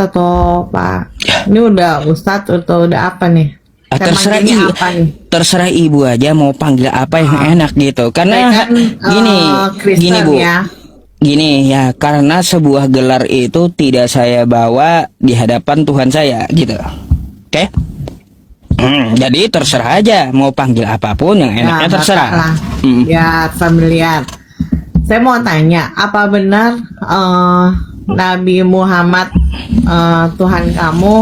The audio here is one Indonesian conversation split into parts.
atau Pak? Ini udah Ustadz atau udah apa nih? Terserah apa nih? terserah ibu aja mau panggil apa yang enak gitu. Karena Saya kan, gini, Kristen gini Bu. ya. Gini ya, karena sebuah gelar itu tidak saya bawa di hadapan Tuhan saya gitu. Oke? Jadi terserah aja mau panggil apapun yang enaknya Ya, terserah. Bapak lah. Ya, familiar. Saya mau tanya, apa benar Nabi Muhammad Tuhan kamu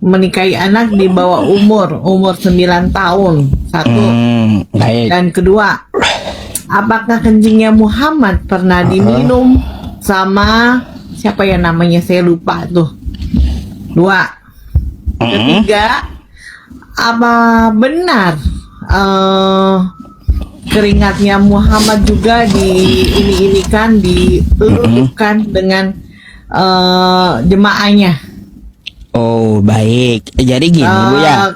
menikahi anak di bawah umur 9 tahun? Satu. Baik. Dan kedua, apakah kencingnya Muhammad pernah diminum sama siapa ya namanya, saya lupa tuh. Dua. Ketiga, apa benar keringatnya Muhammad juga ini kan diluluhkan dengan jemaahnya? Oh, baik. Jadi gini Bu ya.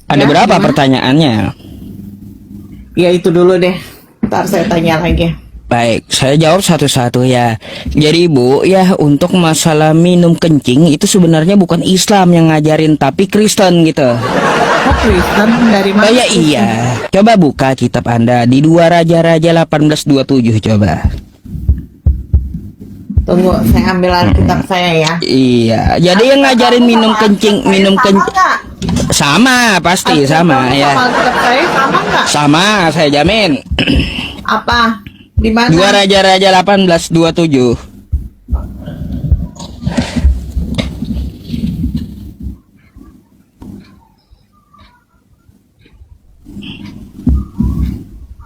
Ada Ya, berapa gimana? pertanyaannya? Ya itu dulu deh. Ntar saya tanya lagi. Baik, saya jawab satu-satu ya. Jadi Bu, ya untuk masalah minum kencing itu sebenarnya bukan Islam yang ngajarin, tapi Kristen gitu. Oh, Kristen dari mana? Oh ya iya. Coba buka kitab Anda di 2 Raja-Raja 18:27 coba. Tunggu, saya ambil Alkitab saya ya. Iya, jadi yang ngajarin minum kencing, minum kencing nggak? sama pasti sama ya. Alkitab saya sama nggak? Sama, saya jamin. Apa? Di mana? 2 Raja-Raja 18:27.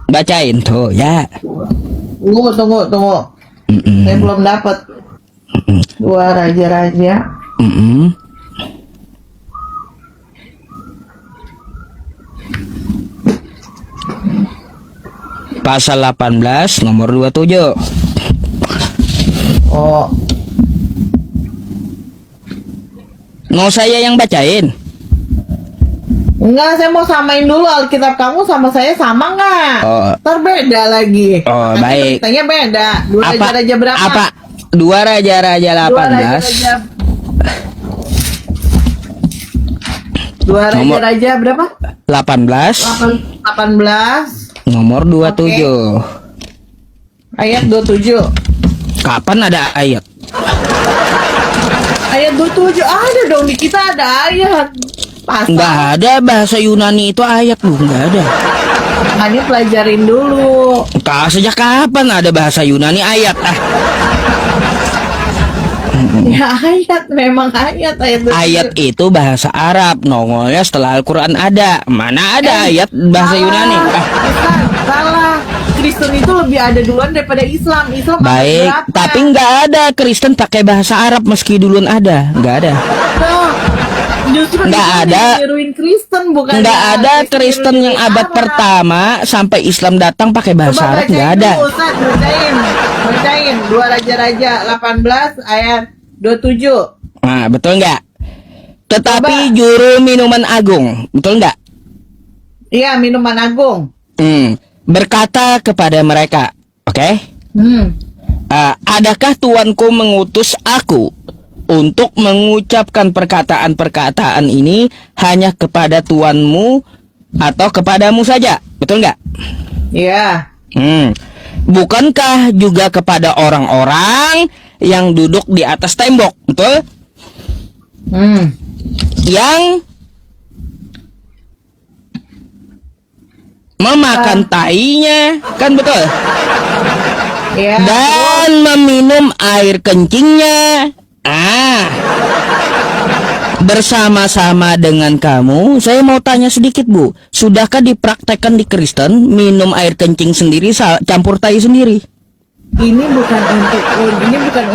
Bacain tuh ya. Tunggu. Saya belum dapat. 2 Raja-Raja. Pasal 18 nomor 27. Oh, Mau saya yang bacain? enggak, saya mau samain dulu Alkitab kamu sama saya sama nggak? Oh. Ntar beda lagi. Oh, Nanti baik. beritanya beda. 2 Raja-Raja berapa? Apa? 2 Raja-Raja 18 2 Nomor- Raja-Raja berapa? 18 18 nomor 27. ayat 27. Kapan ada ayat? Ayat 27 ada dong, di kita ada ayat. Pasal. Nggak ada, bahasa Yunani itu ayat Bu, nggak ada. Makanya pelajarin dulu. Sejak kapan ada bahasa Yunani ayat? Ya ayat, memang ayat 27. Ayat itu bahasa Arab, nongolnya setelah Al-Quran ada. Mana ada ayat bahasa Yunani? Bukan, salah. Kristen itu lebih ada duluan daripada Islam. Islam ada Baik, berapa? tapi nggak ada Kristen pakai bahasa Arab meski duluan ada, nggak ada. Nah, justru Nggak itu ada. ditiruin Kristen, bukan Nggak ada Kristen yang abad pertama sampai Islam datang pakai bahasa Coba Arab, nggak ada. dulu, Ustaz, bacain 2 Raja-Raja 18 ayat 27. Nah, betul nggak? Tetapi Coba. juru minuman agung, betul nggak? Iya, minuman agung. Berkata kepada mereka, oke? Adakah tuanku mengutus aku untuk mengucapkan perkataan-perkataan ini hanya kepada tuanmu atau kepadamu saja? Betul nggak? Iya. Bukankah juga kepada orang-orang yang duduk di atas tembok? Betul? Yang memakan tainya, kan betul? Iya. Dan meminum air kencingnya. Bersama-sama dengan kamu. Saya mau tanya sedikit Bu, sudahkah dipraktekkan di Kristen minum air kencing sendiri campur tai sendiri? Ini bukan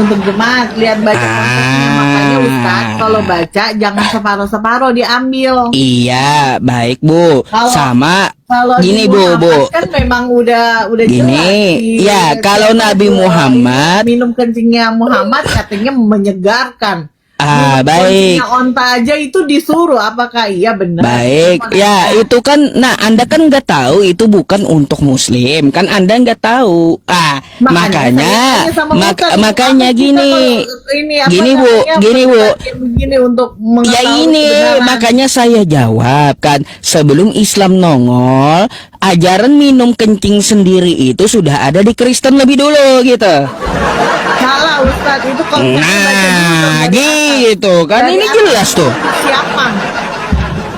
untuk jemaat. Lihat baca konteksnya, makanya Ustaz kalau baca jangan separuh-separuh diambil. Iya, baik Bu. Sama Kalau gini di Bu, Muhammad kan memang udah gini, jelas. ya kalau Nabi Muhammad minum kencingnya Muhammad katanya menyegarkan. Baik. Kuncinya onta aja itu disuruh, apakah iya benar? Baik, ya itu kan, nah Anda kan nggak tahu itu bukan untuk Muslim, kan Anda nggak tahu. Makanya, saya tanya sama Ustaz, makanya apa kita gini, kalau ini apa gini Bu, namanya, gini Bu. begini untuk Ya mengetahui ini, kebenaran. makanya saya jawab kan, sebelum Islam nongol, ajaran minum kencing sendiri itu sudah ada di Kristen lebih dulu gitu. Salah Ustaz, itu kalau Nah, gitu kan, ini jelas tuh. Siapa?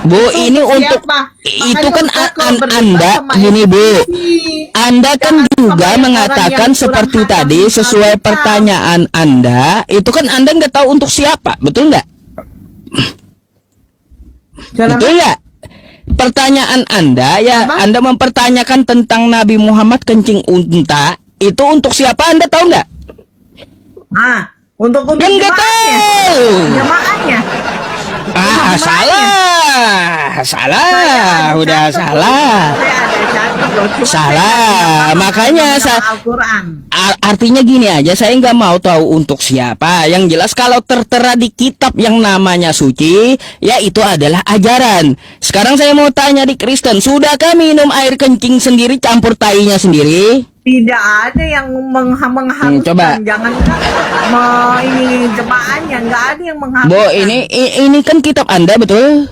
Bu, Itu ini untuk siapa? itu Makanya kan Ustaz kalau berdebat Anda sama gini Bu. FPI, Anda kan jangan juga sama yang mengatakan orang yang seperti kurang tadi paham sesuai Alkitab. pertanyaan Anda, itu kan Anda nggak tahu untuk siapa, betul nggak? Dalam Betul nggak? Pertanyaan Anda ya, Apa? Anda mempertanyakan tentang Nabi Muhammad kencing unta, itu untuk siapa Anda tahu nggak? Untuk Kan nggak jemaahnya. tahu. Jemaahnya. Salah, udah salah. Saya ada catat loh. Cuma Salah. saya nggak paham Makanya dalam Al-Quran. Artinya gini aja, saya nggak mau tahu untuk siapa. Yang jelas kalau tertera di kitab yang namanya suci, ya itu adalah ajaran. Sekarang saya mau tanya di Kristen, sudahkah minum air kencing sendiri campur tainya sendiri? Tidak ada yang mengharuskan. Coba. Jangan ini jemaahnya nggak ada yang mengharuskan. Bu, ini kan kitab Anda betul?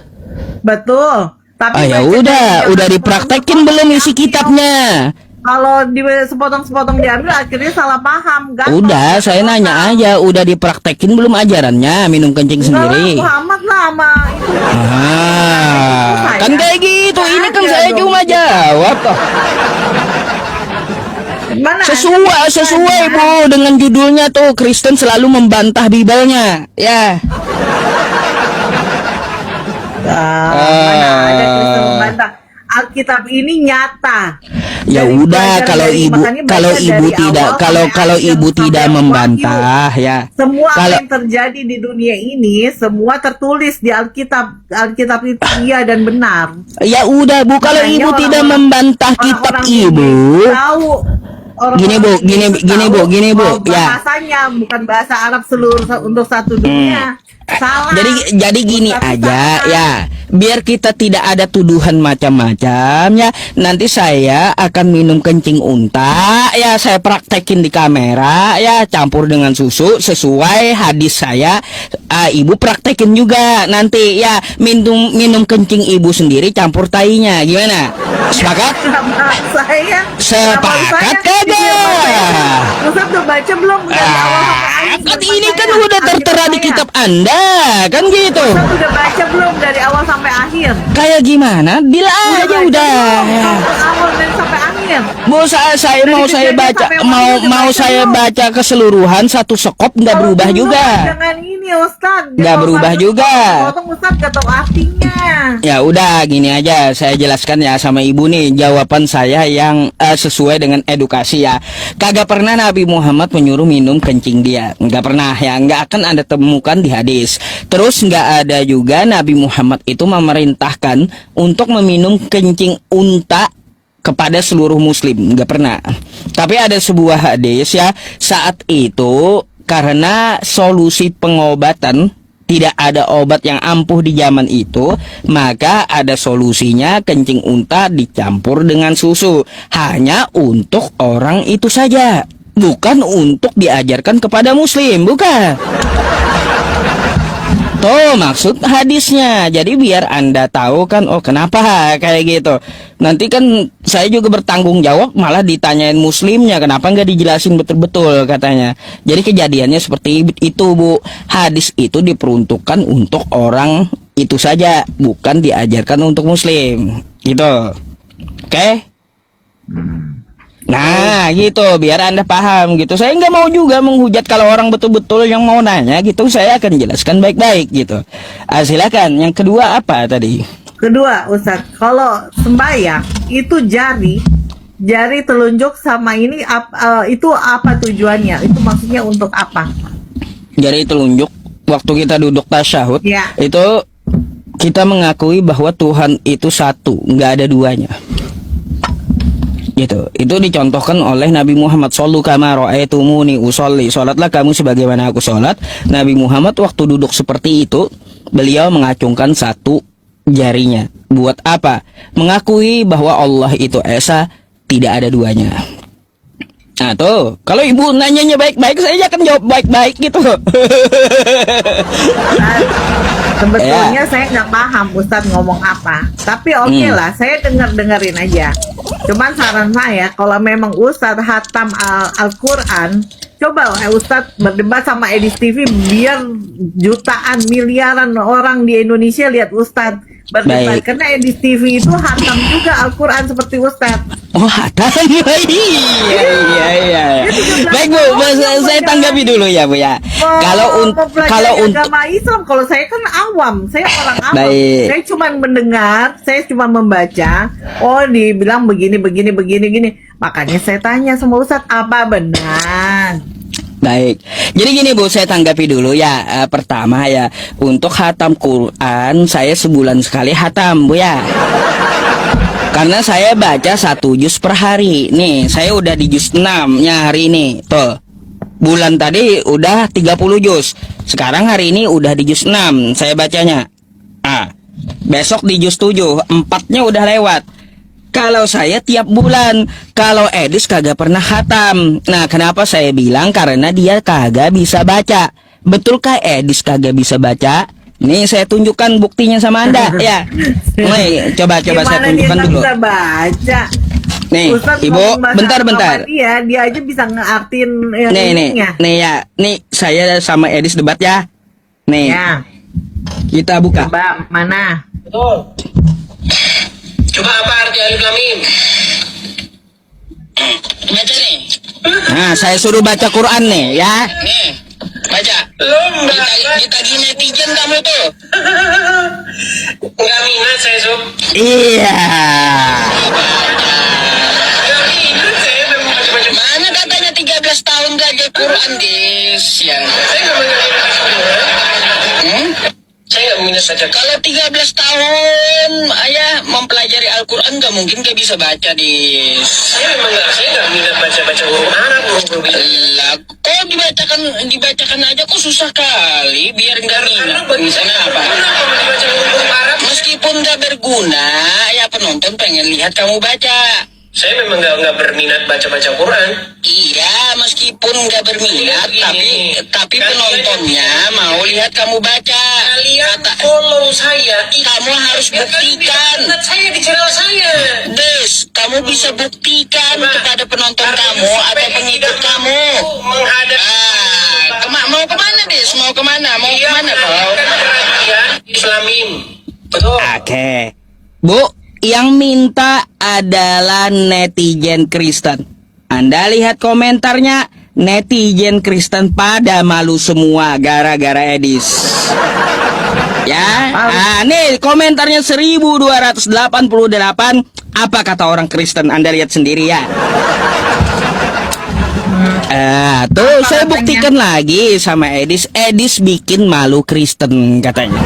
Betul. Tapi Ya baca udah dari dipraktekin belum isi kitabnya? Kalau di sepotong-sepotong diambil akhirnya salah paham kan? Udah, saya nanya aja, udah dipraktekin belum ajarannya minum kencing sendiri? Muhammad lah sama itu. Kan kayak gitu. Ini kan saya dong. cuma jawab kok. Mana? Sesuai Bu dengan judulnya tuh, Kristen selalu membantah Bibelnya. Ya. Mana ada Kristen membantah? Alkitab ini nyata. Ya Dari udah, pelajaran kalau dari- ibu makanya baca kalau ibu dari tidak awal kalau sampai kalau akhir, ibu sampai tidak Wahyu. membantah ya. Semua apa Kalau yang terjadi di dunia ini semua tertulis di Alkitab. Alkitab itu iya dan benar. ya udah Bu, kalau Makanya ibu tidak orang-orang- membantah kitab Orang-orang ibu. Inggris tahu. Orang-orang Gini, Bu, Inggris gini, tahu gini, Bu, bahwa ya. bahasanya bukan bahasa Arab seluruh untuk satu dunia. Salah. Jadi gini Tapi aja salah. ya, biar kita tidak ada tuduhan macam-macam ya. Nanti saya akan minum kencing unta ya, saya praktekin di kamera ya, campur dengan susu sesuai hadis saya. Ibu praktekin juga nanti ya, minum kencing ibu sendiri campur tainya, gimana? Sepakat? Sama saya. Sepakat kagak? Ustaz udah baca belum dari awal sampai akhir? Kan Sama ini kan saya. udah tertera di Alkitab kitab Anda, kan gitu. Ustaz udah baca belum dari awal sampai akhir? Kayak gimana? Bila aja baca udah. belum? Awal dari sampai akhir. Bu, saya mau Dari saya kejadian baca sampai mau Wahyu mau udah saya baca baca keseluruhan satu sekop nggak Kalau berubah dulu juga. Jangan ini Ustaz. Nggak berubah juga. Potong Ustaz gak tahu artinya. Ya udah, gini aja saya jelaskan ya sama ibu nih, jawaban saya yang sesuai dengan edukasi ya. Kagak pernah Nabi Muhammad menyuruh minum kencing dia, nggak pernah ya, nggak akan Anda temukan di hadis. Terus nggak ada juga Nabi Muhammad itu memerintahkan untuk meminum kencing unta kepada seluruh muslim, nggak pernah. Tapi ada sebuah hadis ya, saat itu karena solusi pengobatan, tidak ada obat yang ampuh di zaman itu, maka ada solusinya kencing unta dicampur dengan susu, hanya untuk orang itu saja, bukan untuk diajarkan kepada muslim, bukan. Tuh maksud hadisnya. Jadi biar Anda tahu kan, oh kenapa kayak gitu. Nanti kan saya juga bertanggung jawab, malah ditanyain muslimnya kenapa nggak dijelasin betul-betul katanya. Jadi kejadiannya seperti itu Bu. Hadis itu diperuntukkan untuk orang itu saja, bukan diajarkan untuk muslim. Gitu. Oke? Nah gitu, biar Anda paham gitu. Saya nggak mau juga menghujat kalau orang betul-betul yang mau nanya gitu, saya akan jelaskan baik-baik gitu. Silakan, yang kedua apa tadi? Kedua Ustaz, kalau sembahyang itu jari telunjuk sama ini itu apa tujuannya? Itu maksudnya untuk apa? Jari telunjuk waktu kita duduk tasyahud, Ya. itu kita mengakui bahwa Tuhan itu satu, nggak ada duanya. gitu. Itu dicontohkan oleh Nabi Muhammad, shollu kama ra'aitumuni usolli, sholatlah kamu sebagaimana aku sholat. Nabi Muhammad waktu duduk seperti itu, beliau mengacungkan satu jarinya. Buat apa? Mengakui bahwa Allah itu esa, tidak ada duanya. Nah tuh, kalau ibu nanyanya baik-baik, saya akan jawab baik-baik gitu. Sebetulnya saya nggak paham Ustadz ngomong apa, tapi oke lah, saya dengerin aja. Cuman saran saya, kalau memang Ustadz hatam Al-Quran, coba Ustadz berdebat sama Edis TV biar jutaan miliaran orang di Indonesia lihat Ustadz berdebat. Baik. Karena Edis TV itu hatam juga Al-Quran seperti Ustadz. Oh, hatam. Iya. Baik Bu, saya tanggapi dulu ya Bu ya. Kalau untuk agama Islam, kalau saya kan awam, saya orang awam. Baik. Saya cuma mendengar, saya cuma membaca. Oh, dibilang begini. Makanya saya tanya sama Ustadz, apa benar? Baik, jadi gini Bu, saya tanggapi dulu ya. Pertama ya, untuk hatam Quran saya sebulan sekali hatam Bu ya. Karena saya baca 1 juz per hari. Nih, saya udah di juz 6-nya hari ini. Tuh, bulan tadi udah 30 juz. Sekarang hari ini udah di juz 6 saya bacanya. Besok di juz 7, 4-nya udah lewat. Kalau saya tiap bulan, kalau Edis kagak pernah hatam. Nah, kenapa saya bilang? Karena dia kagak bisa baca. Betulkah Edis kagak bisa baca? Nih, saya tunjukkan buktinya sama Anda ya. Nih, coba saya tunjukkan dulu. Bisa baca. Nih, Ustadz Ibu, bentar. Dia aja bisa ngeartin yang Nih ya. Nih, saya sama Edis debat ya. Nih. Ya. Kita buka. Coba mana? Betul. Coba apa arti alif lam mim? Baca nih. Nah, saya suruh baca Quran nih ya. Nih, baca. Ditagi netizen kamu tuh. Enggak minat saya, Sob. Iya. Enggak minat saya memang baca-baca. Mana katanya 13 tahun belajar Quran, Dis? Yang saya enggak minat baca. Saya nggak minat baca. Kalau 13 tahun ayah mempelajari Al-Quran nggak mungkin nggak bisa baca, Dis. Saya nggak minat baca huruf Arab, huruf lah. Kok dibacakan aja kok susah kali biar nggak minat. Kenapa? Meskipun nggak berguna, ya penonton pengen lihat kamu baca. Saya memang nggak berminat baca Quran. Iya, meskipun nggak berminat, tapi penontonnya mau lihat kamu baca. Kalian follow saya, kamu harus buktikan. Saya di channel saya. Des, kamu bisa buktikan kepada penonton kamu atau pengikut kamu. Mau kemana, Des? Mau kemana kau? Islamim. Betul. Oke. Bu, yang minta adalah netizen Kristen. Anda lihat komentarnya, netizen Kristen pada malu semua gara-gara Edis. Ya, nih komentarnya 1288. Apa kata orang Kristen? Anda lihat sendiri ya. Tuh saya buktikan lagi sama Edis. Edis bikin malu Kristen katanya.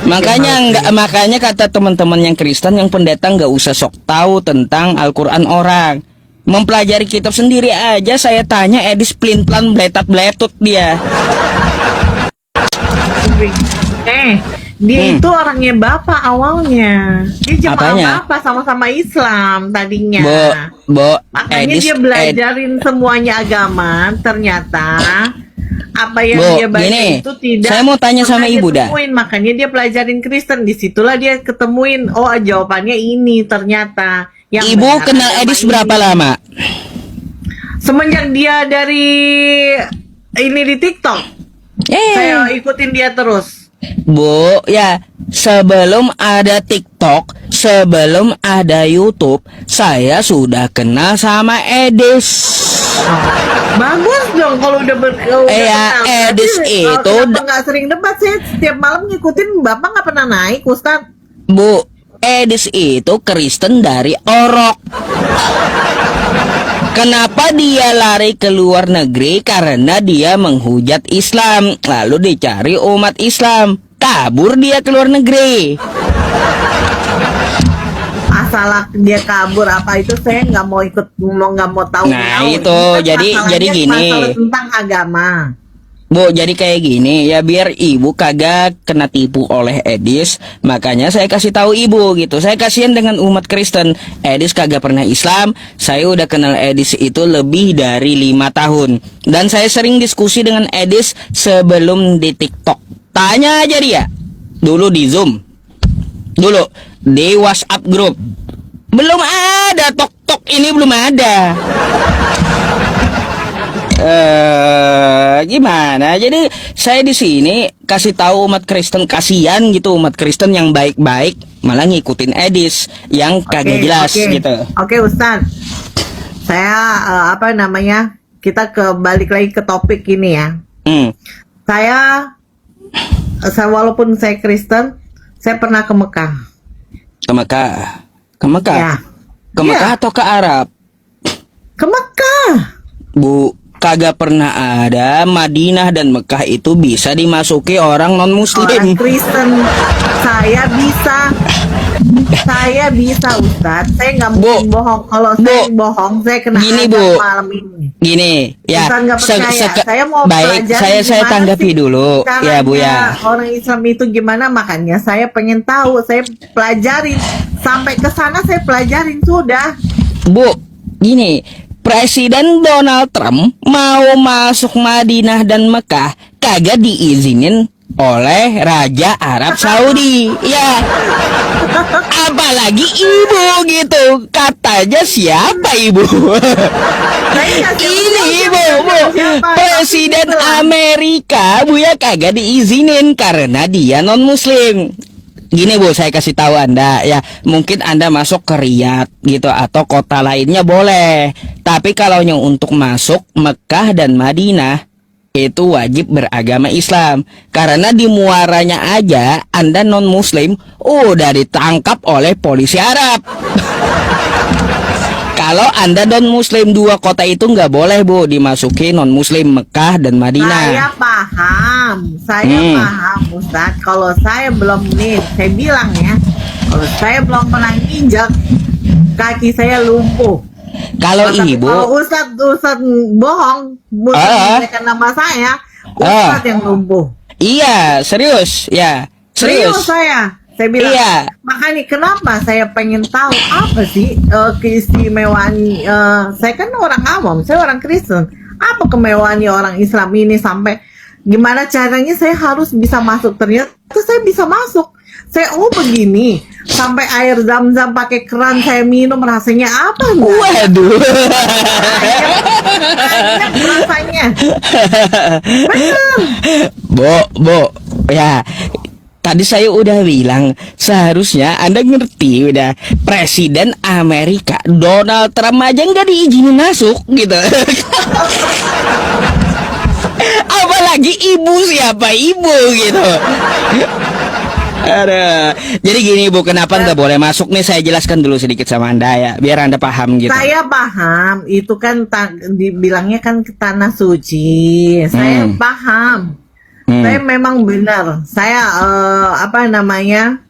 Makanya kata teman-teman yang Kristen, yang pendeta nggak usah sok tahu tentang Al-Quran orang. Mempelajari kitab sendiri aja. Saya tanya Edis pelin-pelan bletat-bletut dia. Dia itu orangnya Bapak awalnya. Dia jemaah Bapak sama-sama Islam tadinya. Bo, makanya dia belajarin semuanya agama. Ternyata apa yang dia baca itu tidak. Saya mau tanya sama Ibu dah. Makanya dia pelajarin Kristen. Disitulah dia ketemuin. Oh, jawabannya ini ternyata. Yang Ibu kenal Edis berapa lama? Semenjak dia dari ini di TikTok. Saya ikutin dia terus. Bu, ya sebelum ada TikTok, sebelum ada YouTube, saya sudah kenal sama Edis. Bagus dong kalau udah kenal. Edis itu nggak sering debat, saya setiap malam ngikutin. Bapak nggak pernah naik, Ustadz. Bu, Edis itu Kristen dari Orok. Kenapa dia lari ke luar negeri? Karena dia menghujat Islam. Lalu dicari umat Islam. Kabur dia ke luar negeri. masalah dia kabur apa itu saya nggak mau ikut, nggak mau tahu. Nah, tahu. itu, Ini kan jadi masalahnya gini. masalah tentang agama. Bu, jadi kayak gini ya, biar ibu kagak kena tipu oleh Edis, makanya saya kasih tahu ibu gitu. Saya kasihan dengan umat Kristen. Edis kagak pernah Islam. Saya udah kenal Edis itu lebih dari 5 tahun, dan saya sering diskusi dengan Edis sebelum di TikTok. Tanya aja dia. Dulu di Zoom, dulu di WhatsApp grup, belum ada tok ini, belum ada. Gimana? Jadi saya di sini kasih tahu umat Kristen, kasihan gitu umat Kristen yang baik-baik malah ngikutin Edis yang kagak jelas gitu. Oke, Ustaz. Saya apa namanya? Kita balik lagi ke topik ini ya. Saya walaupun saya Kristen, saya pernah ke Mekah. Ke Mekah. Ke Mekah. Ya. Ke Mekah Iya. atau ke Arab? Ke Mekah. Bu, kagak pernah ada Madinah dan Mekah itu bisa dimasuki orang non Orang muslim. Kristen. Saya bisa Ustaz. Saya nggak mungkin bohong. Kalau saya bohong, saya kena Gini, azab Bu. malam ini. Gini, ya. Ustaz nggak percaya. Saya mau baik, pelajari saya gimana tanggapi sih dulu ya, Bu caranya ya. orang Islam itu gimana, makanya saya pengen tahu. Saya pelajarin sampai ke sana, saya pelajarin sudah. Bu, gini, Presiden Donald Trump mau masuk Madinah dan Mekah kagak diizinin oleh Raja Arab Saudi. Ya. Apalagi ibu gitu. Katanya siapa ibu? Ini ibu, Bu. Presiden Amerika, Bu ya, kagak diizinin karena dia non muslim. Gini Bu, saya kasih tahu Anda ya, mungkin Anda masuk ke Riyadh gitu atau kota lainnya boleh. Tapi kalau yang untuk masuk Mekah dan Madinah itu wajib beragama Islam. Karena di muaranya aja Anda non muslim udah ditangkap oleh polisi Arab. Kalau Anda non muslim, dua kota itu nggak boleh Bu dimasuki non muslim, Mekah dan Madinah. Saya paham Ustaz. Kalau saya belum nih, saya bilang ya, kalau saya belum pernah injak, kaki saya lumpuh. Kalau ibu, kalau Ustaz bohong, menggunakan nama saya, Ustaz yang lumpuh. Iya, serius, ya, serius. Saya bilang, Iya. makanya kenapa saya pengen tahu apa sih keistimewaan, saya kan orang awam, saya orang Kristen, apa kemewahan orang Islam ini sampai gimana caranya saya harus bisa masuk, ternyata saya bisa masuk. Saya begini, sampai air zam-zam pakai keran saya minum, rasanya apa? Waduh. Enak rasanya. Bener. Bu, ya. Tadi saya udah bilang, seharusnya Anda ngerti udah, Presiden Amerika Donald Trump aja nggak diizinin masuk gitu. Apalagi ibu, siapa ibu gitu. Aduh. Jadi gini Bu, kenapa nggak boleh masuk nih? Saya jelaskan dulu sedikit sama Anda ya, biar Anda paham gitu. Saya paham, itu kan dibilangnya kan ke tanah suci. Saya paham. Saya memang benar. Saya apa namanya?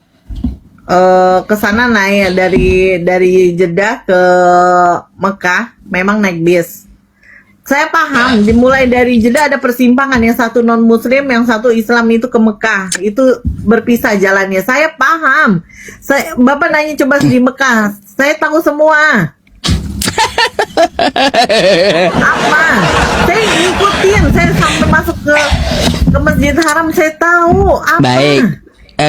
Ke sana naik dari Jeddah ke Mekah memang naik bis. Saya paham, dimulai dari Jeddah ada persimpangan, yang satu non muslim, yang satu Islam, itu ke Mekah, itu berpisah jalannya. Saya paham. Bapak nanya coba di Mekah, saya tahu semua. Apa? Saya ikutin, saya sampai masuk ke Masjid Haram, saya tahu apa. Baik,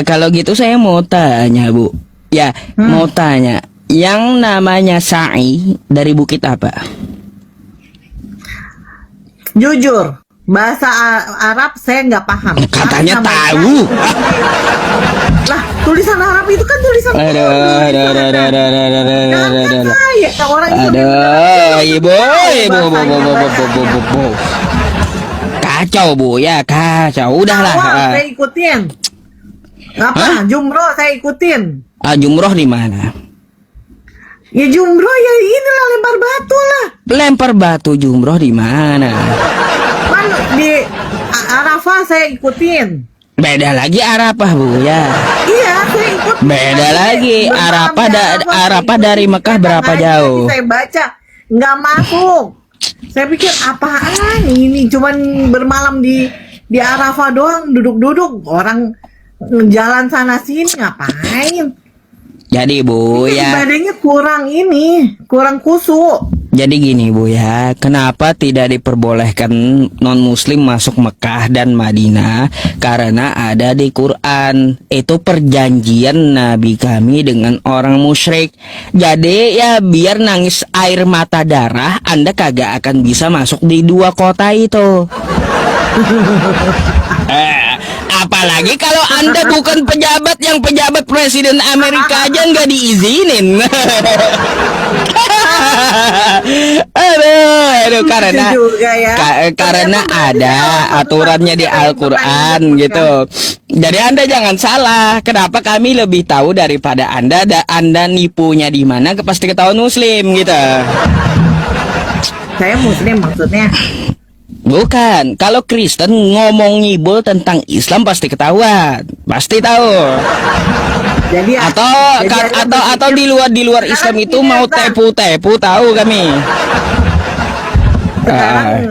kalau gitu saya mau tanya Bu. Ya, mau tanya, yang namanya sa'i dari bukit apa? Jujur, bahasa Arab saya nggak paham. Katanya Tapi tahu. Lah, tulisan Arab itu kan tulisan Aduh, ibu. Kacau Bu ya, kacau. Udahlah. Saya ikutin. Apa? Jumroh saya ikutin. Jumroh di mana? Ya jumroh ya inilah, lempar batu lah. Lempar batu jumroh di mana? Man, di Arafah saya ikutin. Beda lagi Arafah Bu ya. Iya, saya ikutin. Beda lagi. Arafah dari Mekah berapa jauh? Saya baca nggak masuk. Saya pikir apaan ini? Cuman bermalam di Arafah doang, duduk-duduk. Orang jalan sana sini ngapain? Jadi Bu ya. Ibadahnya kurang kusuk. Jadi gini Bu ya, kenapa tidak diperbolehkan non-muslim masuk Mekah dan Madinah? Karena ada di Quran. Itu perjanjian Nabi kami dengan orang musyrik. Jadi ya biar nangis air mata darah, Anda kagak akan bisa masuk di dua kota itu. Apalagi kalau Anda bukan pejabat yang pejabat presiden Amerika aja nggak diizinin. aduh karena juga ya. karena ada aturannya di Al-Qur'an gitu. Jadi Anda jangan salah. Kenapa kami lebih tahu daripada Anda? Anda nipunya di mana pasti ketahuan muslim gitu. Saya muslim maksudnya. Bukan, kalau Kristen ngomong ngibul tentang Islam pasti ketahuan, pasti tahu. Jadi Atau di luar Islam itu mau tepu-tepu tahu kami. Sekarang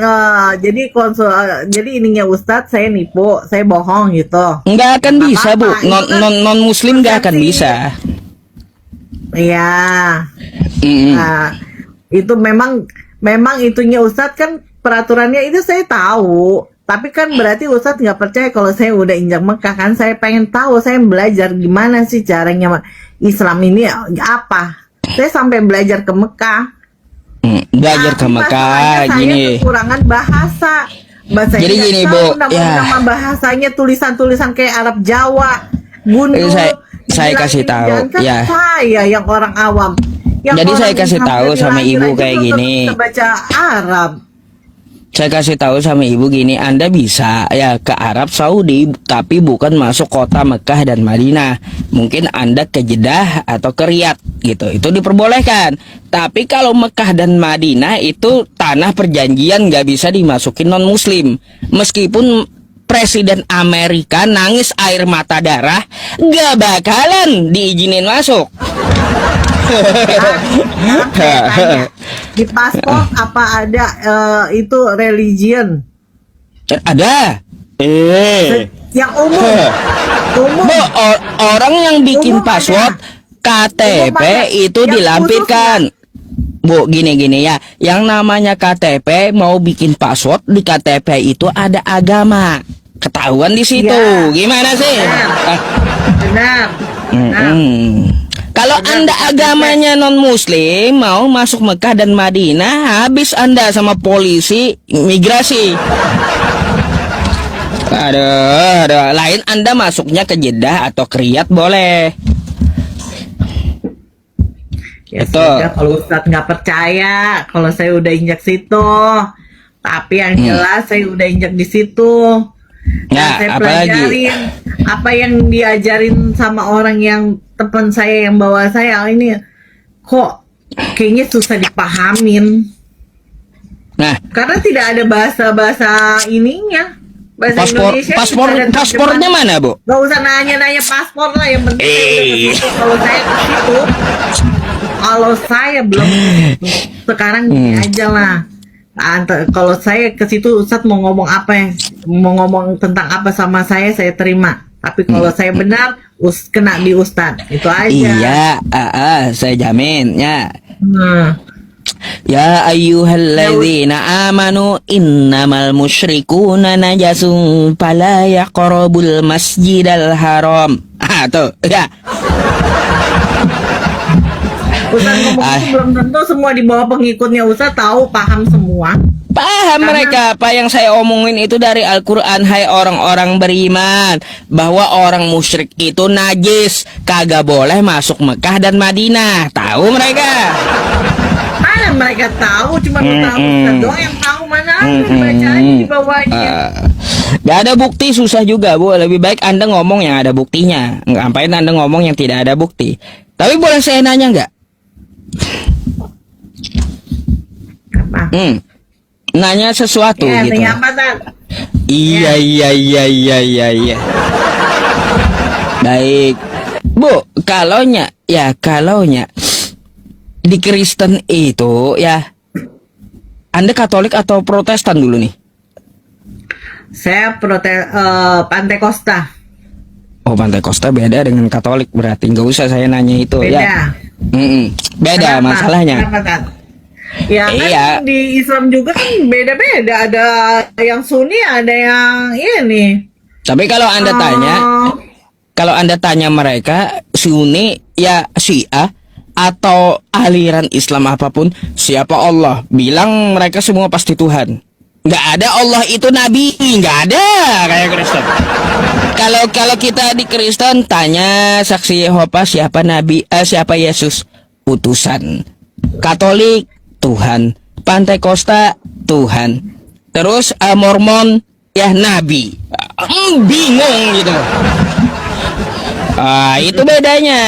jadi ininya Ustadz saya nipu, saya bohong gitu. Nggak akan bisa Bu, non Muslim nggak akan bisa. Iya. Nah, itu memang itunya Ustadz kan. Peraturannya itu saya tahu, tapi kan berarti Ustadz nggak percaya kalau saya udah injak Mekah kan. Saya pengen tahu, saya belajar gimana sih caranya Islam ini apa. Saya sampai belajar ke Mekah. Belajar ke Mekah gini. Saya kekurangan bahasa. Jadi gini Bu, nama bahasanya tulisan-tulisan kayak Arab Jawa, gundul. Saya kasih tahu, ya. Saya yang orang awam. Jadi saya kasih tahu sama Ibu kayak gini. Bisa baca Arab. Saya kasih tahu sama Ibu gini, Anda bisa ya ke Arab Saudi, tapi bukan masuk kota Mekah dan Madinah. Mungkin Anda ke Jeddah atau ke Riyadh gitu, itu diperbolehkan. Tapi kalau Mekah dan Madinah itu tanah perjanjian, nggak bisa dimasukin non Muslim. Meskipun Presiden Amerika nangis air mata darah, nggak bakalan diizinin masuk. Di paspor apa ada itu religion? Ada. Yang umum. Orang yang bikin Umum password KTP itu yang dilampirkan. Bu, gini ya. Yang namanya KTP mau bikin password di KTP itu ada agama. Ketahuan di situ. Ya. Gimana sih? Benar. Kalau Anda agamanya non-muslim mau masuk Mekah dan Madinah, habis Anda sama polisi imigrasi. Aduh, lain Anda masuknya ke Jeddah atau ke Riyadh boleh. Ya Itu. sudah, kalau Ustadz nggak percaya, kalau saya udah injak situ, tapi yang jelas saya udah injak di situ. Ya, saya apalagi? pelajarin apa yang diajarin sama orang yang teman saya yang bawa saya ini, kok kayaknya susah dipahamin. Nah, Karena tidak ada bahasa ininya. Bahasa Indonesia. paspornya mana, Bu? Gak usah nanya paspor lah, yang penting saya udah ke situ. Kalau saya ke situ, kalau saya belum ke situ, sekarang gini aja lah. Kalau saya ke situ, Ustadz mau ngomong apa ya? Mau ngomong tentang apa sama saya terima. Tapi kalau saya benar, kena di Ustadz. Itu aja. Iya, saya jamin ya. Ya ayyuhalladzina amanu innamal musyrikuna najasun fala yaqrabul masjidal haram. Tuh, ya. Ustadz ngomong itu belum tentu semua di bawah pengikutnya Ustadz tahu, paham semua. Paham mereka apa yang saya omongin itu dari Al-Quran. Hai orang-orang beriman, bahwa orang musyrik itu najis, kagak boleh masuk Mekah dan Madinah. Tahu mereka? Mana mereka tahu, cuma Ustadz doang yang tahu. Mana ada bacaan di bawahnya. Gak ada bukti, susah juga Bu. Lebih baik Anda ngomong yang ada buktinya. Ngapain Anda ngomong yang tidak ada bukti? Tapi boleh saya nanya nggak? Apa? Nanya sesuatu Ya, gitu. nanya apa, Tan? Iya. Baik. Bu, kalaunya di Kristen itu ya, Anda Katolik atau Protestan dulu nih? Saya Pantekosta. Oh, Pantekosta beda dengan Katolik, berarti nggak usah saya nanya itu Beda. ya. Beda Kenapa? masalahnya. Kenapa, Tan? Ya kan Iya. di Islam juga kan beda-beda. Ada yang Sunni, ada yang ini. Tapi kalau Anda tanya, Oh, kalau Anda tanya mereka Sunni ya Syiah atau aliran Islam apapun, siapa Allah? Bilang mereka semua pasti Tuhan. Nggak ada Allah itu nabi, nggak ada kayak Kristen. Kalau kita di Kristen tanya saksi Yehova siapa nabi, siapa Yesus, utusan. Katolik Tuhan, Pantekosta Tuhan, terus Mormon ya nabi. Bingung gitu. Itu bedanya.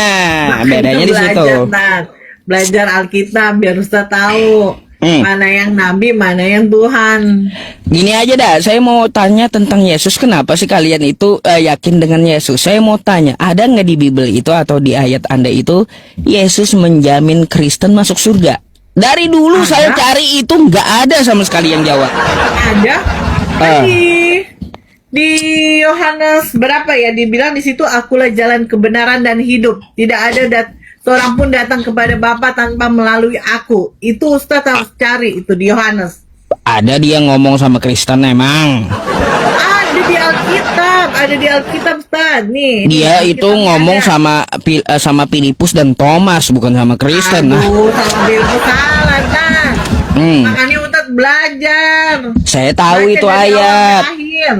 Bedanya itu di situ. belajar, Tan. Belajar Alkitab biar Ustaz tahu mana yang nabi, mana yang Tuhan. Gini aja dah, saya mau tanya tentang Yesus. Kenapa sih kalian itu yakin dengan Yesus? Saya mau tanya, ada nggak di Bible itu atau di ayat Anda itu Yesus menjamin Kristen masuk surga? Dari dulu Ada. saya cari itu nggak ada sama sekali yang jawab. Ada. Ah. Di Yohanes berapa ya dibilang di situ akulah jalan kebenaran dan hidup. Tidak ada seorang pun datang kepada Bapa tanpa melalui aku. Itu Ustaz harus cari itu di Yohanes. Ada dia ngomong sama Kristen emang. Ada di Alkitab Ustaz. Nih. Dia di itu Alkitab ngomong ada. sama Filipus dan Thomas, bukan sama Kristen. Nah, Aduh, sama Bilbo salah kan. Makanya Ustaz belajar. saya tahu Baca itu dari awal ayat. sampai akhir.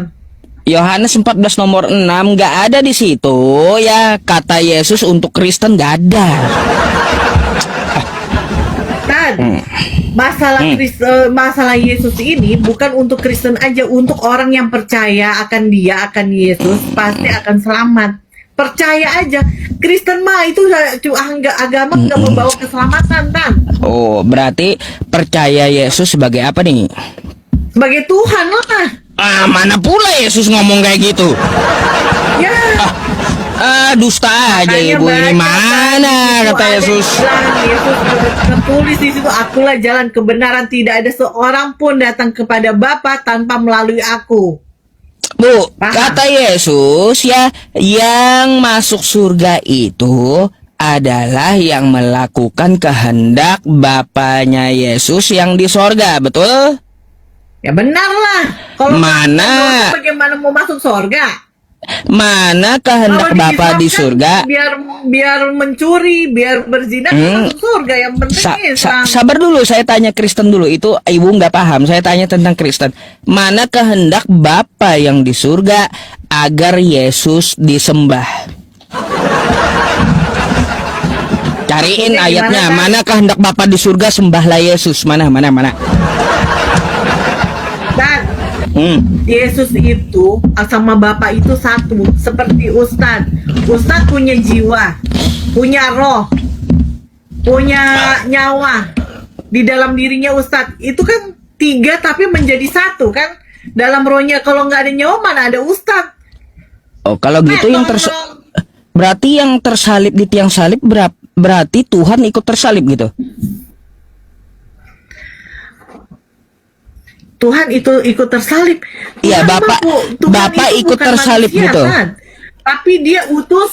Yohanes 14 nomor 6 nggak ada di situ ya kata Yesus untuk Kristen, nggak ada. Tan, masalah Yesus ini bukan untuk Kristen aja, untuk orang yang percaya akan Dia, akan Yesus pasti akan selamat. Percaya aja. Kristen mah itu agama nggak membawa keselamatan, Tan. Oh, berarti percaya Yesus sebagai apa nih? Sebagai Tuhan lah. Mana pula Yesus ngomong kayak gitu? Ya. Dusta aja Makanya ibu ini, banyak, mana Tan. Itu kata ada Yesus? bilang, Yesus tertulis di situ, akulah jalan kebenaran, tidak ada seorang pun datang kepada Bapa tanpa melalui aku. Bu, Paham. kata Yesus ya, yang masuk surga itu adalah yang melakukan kehendak Bapanya Yesus yang di sorga, betul? Ya benar lah. Kalau Mana? bagaimana mau masuk surga? Mana kehendak Kalau Bapa di Islam surga? kan biar mencuri, biar berzina masuk surga. Yang penting Islam. Sabar dulu, saya tanya Kristen dulu. Itu ibu nggak paham. Saya tanya tentang Kristen. Mana kehendak Bapa yang di surga agar Yesus disembah? Cariin Maksudnya ayatnya. gimana, Kak? Mana kehendak Bapa di surga, sembahlah Yesus. Mana? Dan Hmm. Yesus itu sama Bapa itu satu. Seperti Ustadz. Ustadz punya jiwa, punya roh, punya nyawa di dalam dirinya Ustadz. Itu kan tiga tapi menjadi satu kan. Dalam rohnya kalau nggak ada nyawa mana ada Ustadz. Oh, kalau gitu yang berarti yang tersalib di tiang salib berarti Tuhan ikut tersalib gitu. Tuhan itu ikut tersalib. Iya, Tuhan Bapak- Tuhan Bapak itu ikut bukan tersalib manusia, gitu. kan? Tapi dia utus.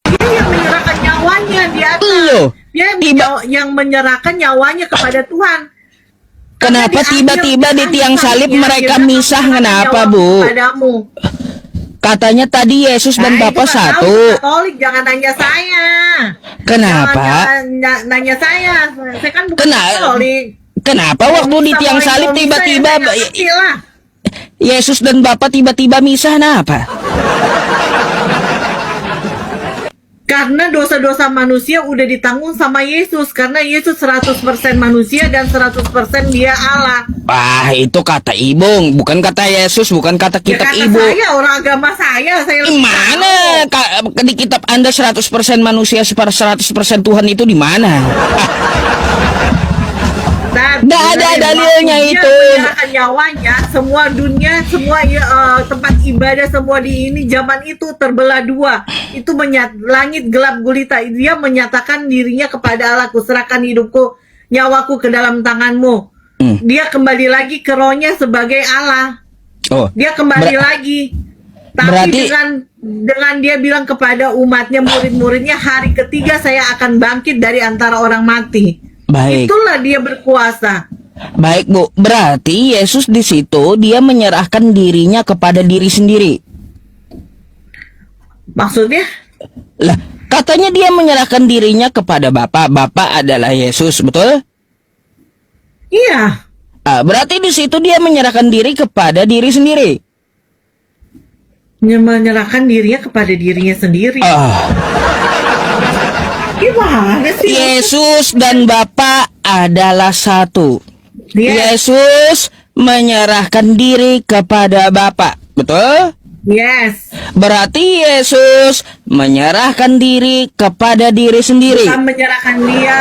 Dia yang menyerahkan nyawanya di atas. Loh, Dia yang menyerahkan nyawanya kepada Tuhan. Kenapa Karena di tiba-tiba akhir di tiang salib salibnya, mereka dia misah? menyerahkan Kenapa, nyawaku Bu? kepadamu. Katanya tadi Yesus dan Nah, Bapa itu nggak tahu, satu. Katolik, jangan nanya saya. Kenapa? Jangan nanya saya. Saya kan bukan Kenapa? Katolik. Kenapa waktu di tiang salib tiba-tiba Yesus dan Bapa tiba-tiba misah? Kenapa? Karena dosa-dosa manusia udah ditanggung sama Yesus. Karena Yesus 100% manusia dan 100% dia Allah. Itu kata Ibu, bukan kata Yesus, bukan kata Ya kitab kata Ibu. saya, orang agama saya lebih Mana di kitab Anda 100% manusia 100% Tuhan itu di mana? Dan Nggak ada dari dalilnya waktu dia itu. menyerahkan nyawanya, semua dunia, semua tempat ibadah semua di ini zaman itu terbelah dua. Itu langit gelap gulita. Dia menyatakan dirinya kepada Allah, kuserahkan hidupku, nyawaku ke dalam tanganmu. Dia kembali lagi ke rohnya sebagai Allah. Oh, Dia kembali lagi. Tapi berarti- dengan dia bilang kepada umatnya, murid-muridnya, hari ketiga saya akan bangkit dari antara orang mati. baik. Itulah dia berkuasa. Baik, Bu. Berarti Yesus di situ dia menyerahkan dirinya kepada diri sendiri. Maksudnya? Lah, katanya dia menyerahkan dirinya kepada Bapa. Bapa adalah Yesus, betul? Iya. Berarti di situ dia menyerahkan diri kepada diri sendiri. Menyerahkan dirinya kepada dirinya sendiri. Gimana sih? Yesus dan Bapa adalah satu. Yes. Yesus menyerahkan diri kepada Bapa, betul? Yes. Berarti Yesus menyerahkan diri kepada diri sendiri. Bukan menyerahkan dia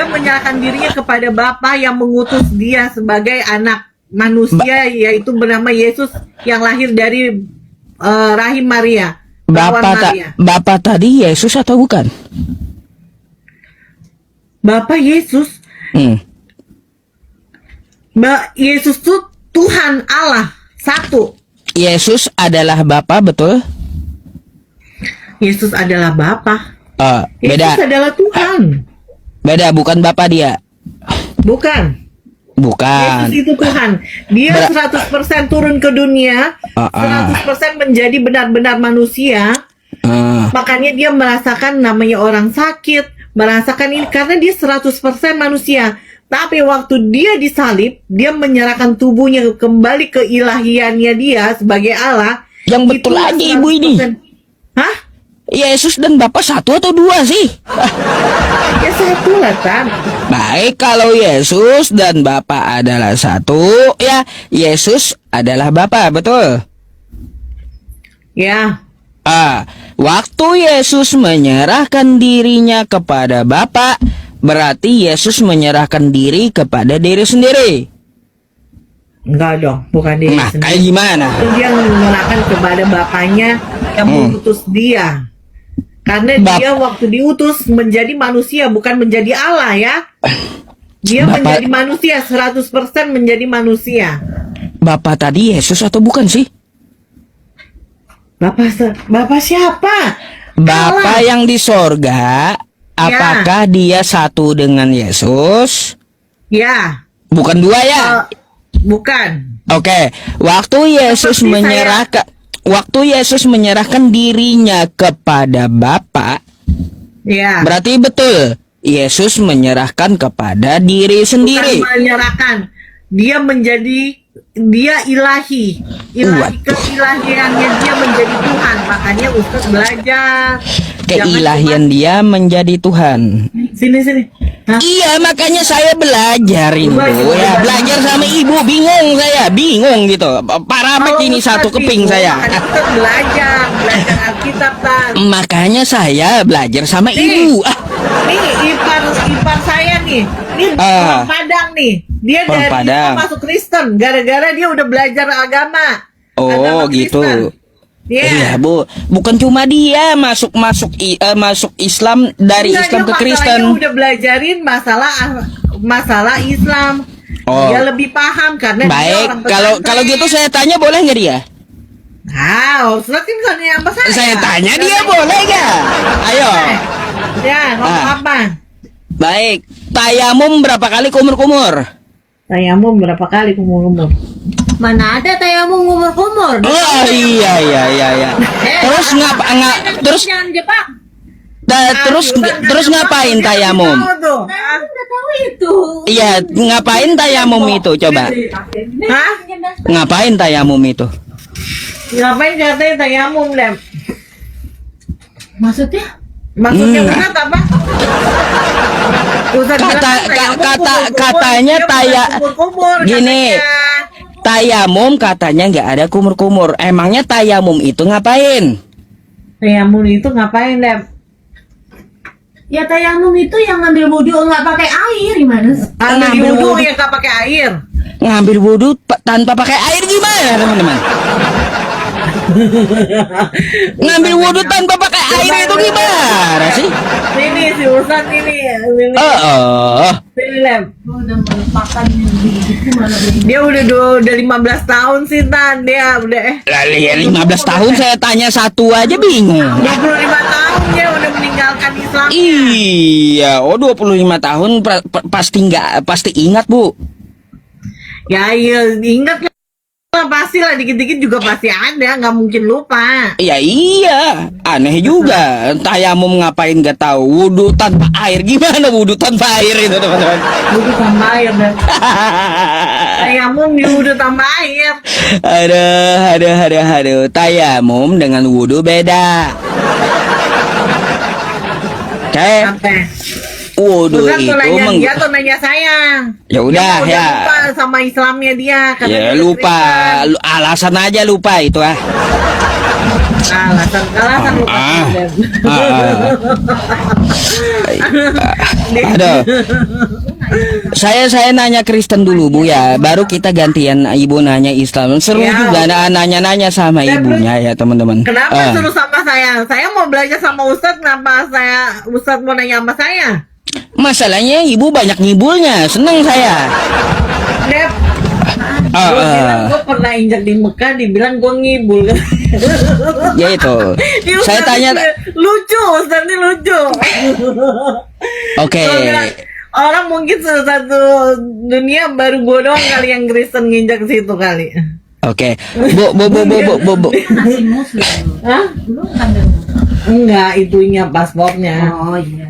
menyerahkan dirinya kepada Bapa yang mengutus dia sebagai anak manusia, yaitu bernama Yesus yang lahir dari rahim Maria. Perawan Maria. Bapa tadi Yesus atau bukan? Bapa Yesus. Yesus itu Tuhan Allah satu. Yesus adalah Bapa, betul? Yesus adalah Bapa. Beda. Yesus adalah Tuhan. Beda, bukan Bapa dia. Bukan. Bukan. Yesus itu Tuhan. Dia 100% turun ke dunia, 100% menjadi benar-benar manusia. Makanya dia merasakan namanya orang sakit, merasakan ini karena dia 100% manusia. Tapi waktu dia disalib, dia menyerahkan tubuhnya kembali ke ilahiannya dia sebagai Allah. Yang betul Itulah aja ibu ini. 100%. Hah? Yesus dan Bapa satu atau dua sih? Ya satu lah, Tan. Baik, kalau Yesus dan Bapa adalah satu, ya Yesus adalah Bapa, betul? Ya. Waktu Yesus menyerahkan dirinya kepada Bapa, berarti Yesus menyerahkan diri kepada diri sendiri. Enggak dong, bukan diri Nah, sendiri. kayak gimana? Itu dia menyerahkan kepada Bapaknya yang mengutus dia. Karena dia waktu diutus menjadi manusia, bukan menjadi Allah ya. Dia menjadi manusia, 100% menjadi manusia. Bapa tadi Yesus atau bukan sih? Bapak siapa? Bapa yang di sorga, apakah dia satu dengan Yesus? Ya. Bukan dua ya? Bukan. Oke, waktu Yesus menyerahkan dirinya kepada Bapa, Ya. berarti betul Yesus menyerahkan kepada diri sendiri. Bukan menyerahkan. Dia ilahi keilahiannya dia menjadi Tuhan. Makanya Ustaz belajar Keilahian dia menjadi Tuhan. Sini. Hah? Iya, makanya saya belajar ini, Bu. Ya, belajar sama ibu, bingung gitu. Parah banget ini satu keping saya. Ustaz belajar Alkitab, Tan. Makanya saya belajar sama ibu. Nih ipar saya nih. Ini orang Padang nih. Dia Orang dari Padang. Islam masuk Kristen gara-gara dia udah belajar agama. Agama Gitu. Kristen. Iya, Bu. Bukan cuma dia masuk Islam dari Enggak, Islam dia ke Kristen. masalahnya udah belajarin masalah Islam. Dia lebih paham karena dia Baik, orang kalau pesantren. gitu saya tanya boleh nggak dia? Ustaz kan bukan yang saya. Saya tanya dia boleh nggak? Ayo. Ya, ngomong apa? Baik, tayamum berapa kali kumur-kumur? Tayamum berapa kali kumur-kumur? Mana ada tayamum kumur-kumur? Oh iya. Terus terus jangan jebak. terus ngapain tayamum? Udah tahu itu. Iya, ngapain tayamum itu coba? Hah? Ngapain tayamum itu? Ngapain katanya tayamum, Lem? Maksudnya Ustaz apa? Ustaz katanya gini. Tayamum katanya nggak ada kumur-kumur. Emangnya tayamum itu ngapain? Tayamum itu ngapain, Lem? Ya tayamum itu yang ngambil wudhu nggak pakai air gimana? Ambil wudhu ya nggak pakai air. Ngambil wudhu tanpa pakai air gimana teman-teman? Ngambil wudhu tanpa pakai air itu gimana sih? Ini si Ustadz ini. Ini Lem. Udah makan gitu mana Dia udah 15 tahun sih Tan. Dia udah Lalu ya 15 tahun saya tanya satu aja bingung. 25 tahun dia udah meninggalkan Islam. Iya, 25 tahun pasti ingat, Bu. Ya iya ingat lah, pasti lah dikit-dikit juga pasti ada, nggak mungkin lupa. Ya iya, aneh juga. Tayamum ngapain gak tahu. Wudhu tanpa air, gimana wudhu tanpa air itu teman-teman? Wudhu tambah air dan tayamum di wudhu tambah air. Aduh. Tayamum dengan wudhu beda. Oke, Sampai. wudhu Ustadz itu tuh nanya dia atau nanya saya? Ya udah Dia ya. lupa sama Islamnya dia. karena Ya dia lupa, Kristen. alasan aja lupa itu ah. Alasan lupa. Dan. Aduh. Saya nanya Kristen dulu Bu ya, baru kita gantian Ibu nanya Islam. Seru Ya. juga nanya-nanya sama ibunya ya teman-teman. Kenapa suruh sama saya? Saya mau belajar sama Ustadz, kenapa Ustadz mau nanya sama saya? Masalahnya Ibu banyak ngibulnya, seneng saya. Dep, Ah, gue ah. bilang gue pernah injak di Mekah, dibilang gue ngibul. Ya itu. Ini Saya Ustadz tanya, ini lucu, Ustadz ini lucu. oke. Gua bilang, orang mungkin satu dunia baru gue doang kali yang Kristen nginjak situ kali. Oke. Bu. masih muslim? Hah? Lu kan dari muslim. Enggak, itunya paspornya. Oh iya.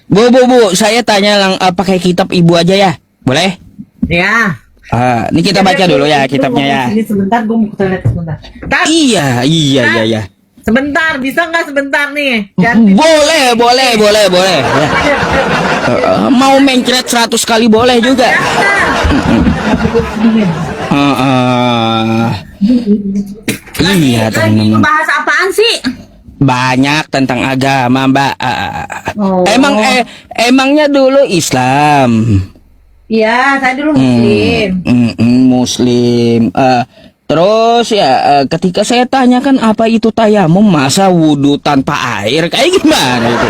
Bu, saya tanya pakai kitab Ibu aja ya. Boleh? Ya. Ini kita baca dulu ya kitabnya ya. Ini sebentar, gue mau ke toilet sebentar. Tat, Iya. sebentar, bisa nggak sebentar nih? Ganti. Boleh. Ya. Mau mencret 100 kali boleh juga. Iya Lagi teman-teman. ngebahas apaan sih? Banyak tentang agama Mbak. Oh. Emangnya dulu Islam. Iya, saya dulu muslim. Muslim. Terus ya ketika saya tanyakan apa itu tayamum, masa wudhu tanpa air kayak gimana itu?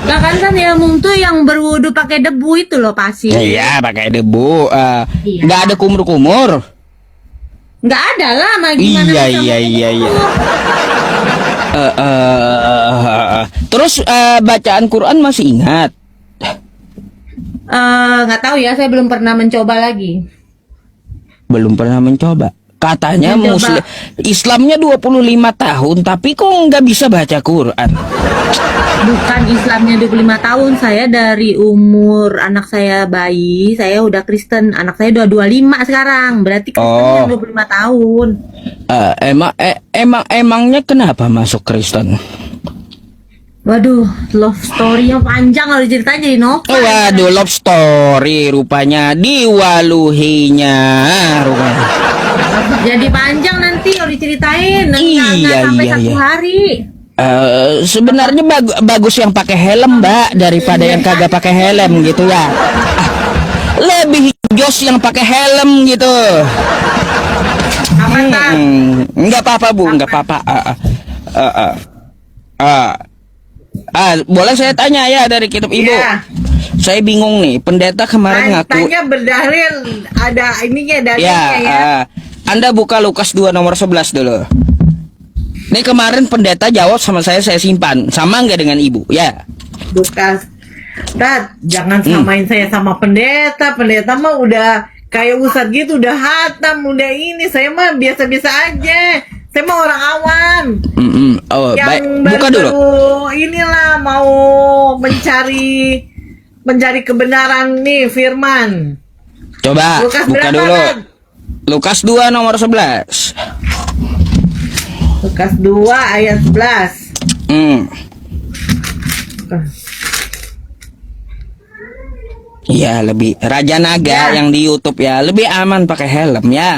Nah kan tayamum tuh yang berwudu pakai debu itu loh pasti. Iya pakai debu. Iya. Nggak ada kumur-kumur. Nggak ada lah, mah gimana bisa Iya. begitu? Terus bacaan Quran masih ingat? Nggak tahu ya, saya belum pernah mencoba lagi. Belum pernah mencoba. Katanya Mencoba. Muslim Islamnya 25 tahun, tapi kok nggak bisa baca Quran? Bukan Islamnya 25 tahun, saya dari umur anak saya bayi, saya udah Kristen. Anak saya udah 25 sekarang, berarti Kristennya 25 tahun. Emangnya kenapa masuk Kristen? Waduh, love story-nya panjang kalau diceritain jadi novel. Waduh, love story rupanya diwaluhinya rupanya. Jadi panjang nanti kalau diceritain, nanti Iya, nggak sampai iya, 1 iya. hari. Sebenarnya bagus yang pakai helm Mbak daripada yang kagak pakai helm gitu ya. Lebih jos yang pakai helm gitu. Apa Tan? Nggak apa-apa Bu, nggak apa-apa. Boleh saya tanya ya dari kitab Ibu? Iya. Saya bingung nih, pendeta kemarin ngaku. Tanya berdalil, ada ininya dalilnya Ya, ya. Anda buka Lukas 2 nomor 11 dulu. Ini kemarin pendeta jawab sama saya simpan. Sama nggak dengan Ibu? Ya. Lukas. Tat, jangan samain saya sama pendeta. Pendeta mah udah kayak Ustadz gitu, udah hatam, udah ini. Saya mah biasa-biasa aja. Saya mah orang awam. Oh, baik. Yang Buka dulu. baru inilah mau mencari kebenaran nih firman. Coba Lukas buka berapa, dulu. Tat? Lukas 2 nomor 11. Lukas 2 ayat 11. Iya, lebih Raja Naga Ya. yang di YouTube ya, lebih aman pakai helm ya.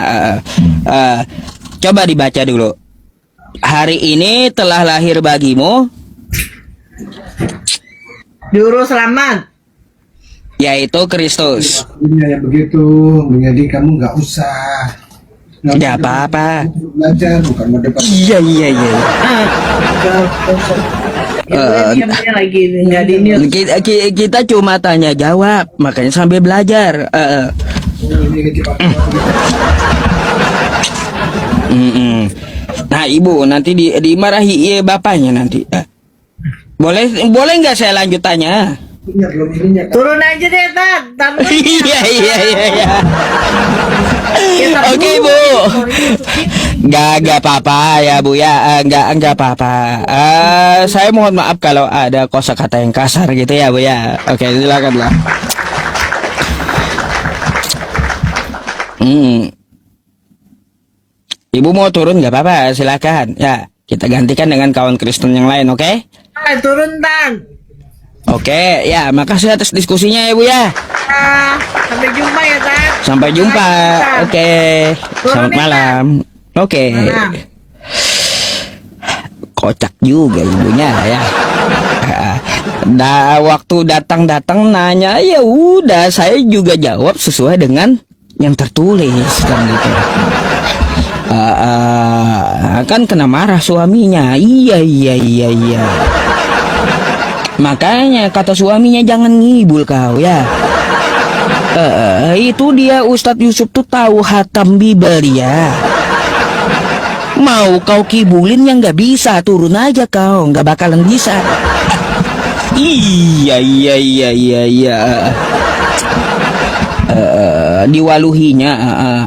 Coba dibaca dulu. Hari ini telah lahir bagimu Juru selamat. yaitu Kristus. Dunia yang begitu, jadi kamu nggak usah. Nggak apa-apa. Belajar bukan mau debat. Iya. Diamnya lagi nggak di mute. Kita cuma tanya jawab, makanya sambil belajar. Ini kecil. Nah, ibu nanti dimarahi bapaknya nanti. Boleh nggak saya lanjut tanya? Ingat belum ininya kan? Turun aja deh, Tan. Iya. Oke, Bu. Nggak apa-apa ya, Bu ya. Nggak apa-apa. Saya mohon maaf kalau ada kosakata yang kasar gitu ya, Bu ya. Oke, silakanlah. Ibu mau turun nggak apa-apa, silakan. Ya, kita gantikan dengan kawan Kristen yang lain, oke? Turun, Tan. Oke, ya, makasih atas diskusinya ya, Bu ya. Sampai jumpa ya, Tan. Sampai jumpa. Oke. Selamat malam. Oke. Kocak juga ibunya ya. Waktu datang nanya, ya udah saya juga jawab sesuai dengan yang tertulis kan gitu. Kan kena marah suaminya. Iya. Makanya kata suaminya jangan ngibul kau ya. Itu dia Ustadz Yusuf tuh tahu hatam Bible ya. Mau kau kibulin yang nggak bisa, turun aja kau, nggak bakalan bisa. Iya. Diwaluhinya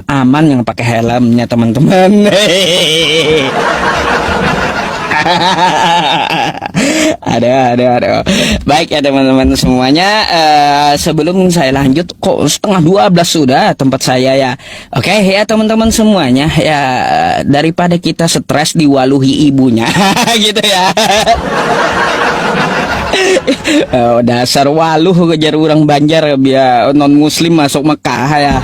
aman yang pakai helmnya teman-teman. Ada. Baik ya teman-teman semuanya, sebelum saya lanjut, kok setengah 12 sudah tempat saya ya. Oke ya teman-teman semuanya ya, daripada kita stres diwaluhi ibunya gitu ya. Dasar waluh kejar orang Banjar biar non muslim masuk Mekah ya.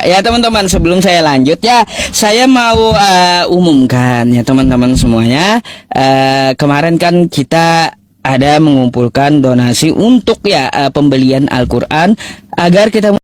Ya teman-teman, sebelum saya lanjut ya, saya mau umumkan ya teman-teman semuanya. Kemarin kan kita ada mengumpulkan donasi untuk ya pembelian Al-Quran agar kita